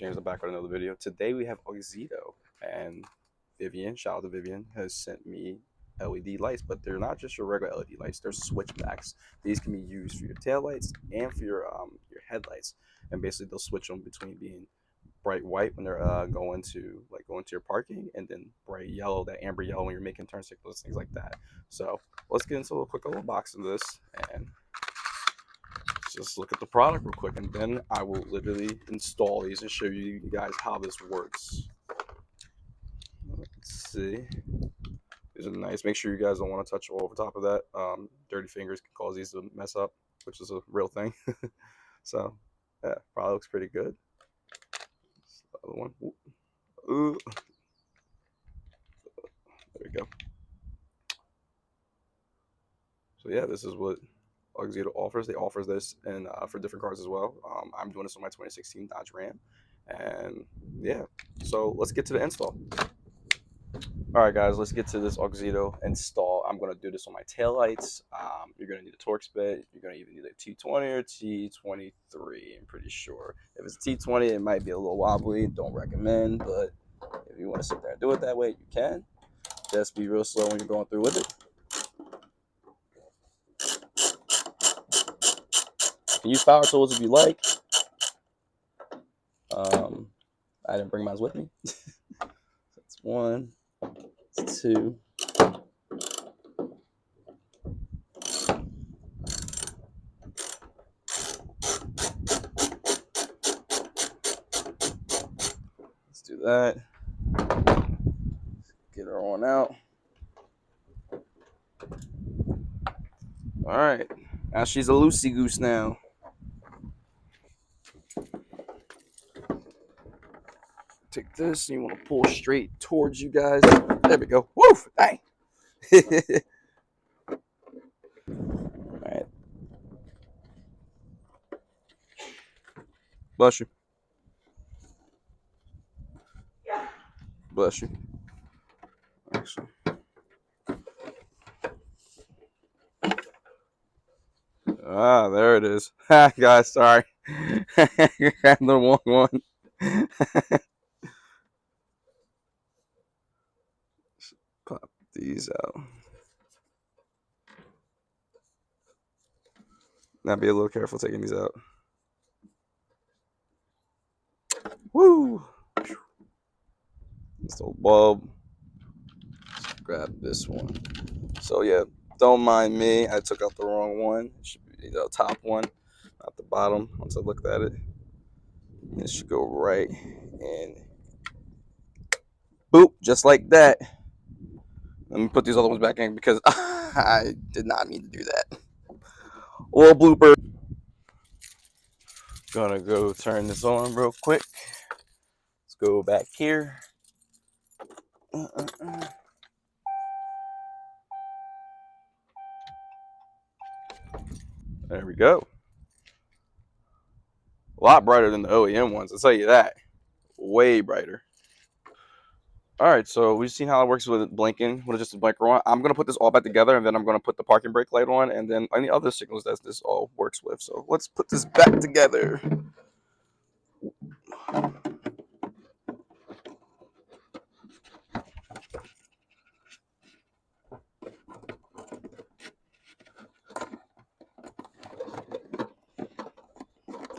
James. I'm back with another video. Today we have Auxito, and Vivian, shout out to Vivian, has sent me LED lights, but they're not just your regular LED lights. They're switchbacks. These can be used for your taillights and for your headlights, and basically they'll switch them between being bright white when they're going to your parking, and then bright yellow, that amber yellow when you're making turn signals, things like that. So let's get into a quick little box of this and just look at the product real quick, and then I will literally install these and show you guys how this works. Let's see. These are nice. Make sure you guys don't want to touch over top of that. Dirty fingers can cause these to mess up, which is a real thing. So, yeah, probably looks pretty good. The other one. Ooh. There we go. So yeah, this is what Auxito offers. They offers this and for different cars as well. I'm doing this on my 2016 Dodge Ram, and yeah. So let's get to the install. All right, guys, let's get to this Auxito install. I'm gonna do this on my taillights. You're gonna need a Torx bit. You're gonna either need a T20 or T23. I'm pretty sure. If it's a T20, it might be a little wobbly. Don't recommend, but if you want to sit there and do it that way, you can. Just be real slow when you're going through with it. You can use power tools if you like. I didn't bring mine with me. That's one. That's two. Let's do that. Get her on out. All right. Now she's a loosey goose now. Take this, and you want to pull straight towards you guys. There we go. Woo! Dang. All right. Bless you. Bless you. Actually. Ah, there it is. Ha, guys, sorry. You had the wrong one. Pop these out. Now be a little careful taking these out. Woo! This little bulb. Just grab this one. So yeah, don't mind me. I took out the wrong one. It should be the top one, not the bottom. Once I looked at it, it should go right and boop, just like that. Let me put these other ones back in because I did not mean to do that. A little blooper. Gonna go turn this on real quick. Let's go back here. There we go. A lot brighter than the OEM ones, I'll tell you that. Way brighter. All right, so we've seen how it works with blinking, with just a blinker on. I'm going to put this all back together, and then I'm going to put the parking brake light on, and then any other signals that this all works with. So let's put this back together.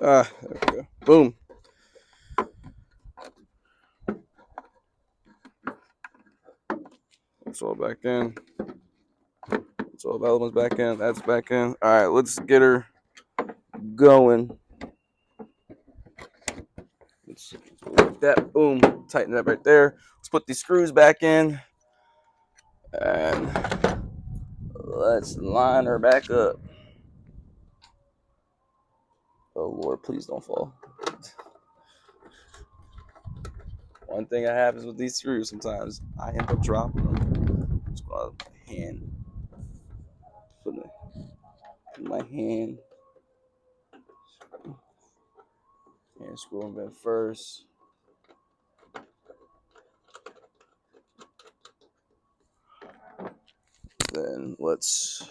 There we go. Boom. It's all back in. It's all the other ones back in. That's back in. All right, let's get her going. Let's like that. Boom. Tighten that right there. Let's put these screws back in. And let's line her back up. Oh, Lord, please don't fall. One thing that happens with these screws sometimes, I end up dropping them. Just go out with my hand. Put my hand. And screw them in first. Then let's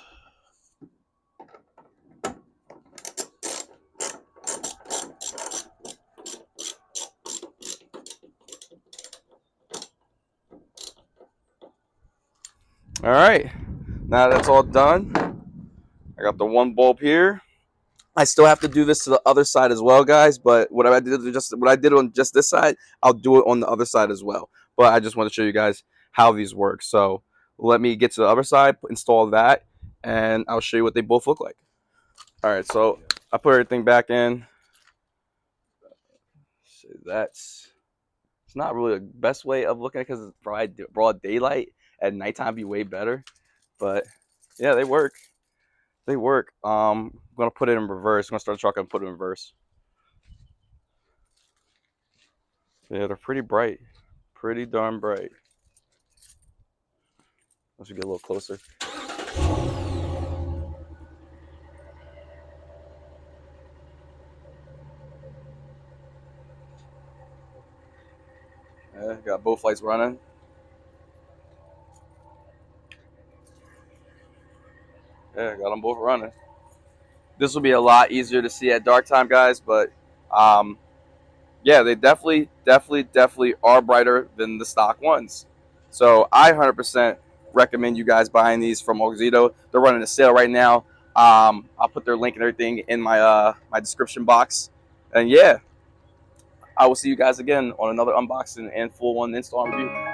All right, now that's all done. I got the one bulb here. I still have to do this to the other side as well, guys. But what I did on just this side, I'll do it on the other side as well. But I just want to show you guys how these work. So let me get to the other side, install that, and I'll show you what they both look like. All right, so I put everything back in. So that's it's not really the best way of looking at it because it's broad daylight. At nighttime, be way better. But yeah, they work. They work. I'm gonna put it in reverse. I'm gonna start the truck and put it in reverse. Yeah, they're pretty bright. Pretty darn bright. Let's get a little closer. Yeah, got both lights running. Yeah, got them both running. This will be a lot easier to see at dark time, guys, but um, yeah, they definitely are brighter than the stock ones. So I 100% recommend you guys buying these from Auxito. They're running a sale right now. I'll put their link and everything in my description box. And yeah, I will see you guys again on another unboxing and full one install review.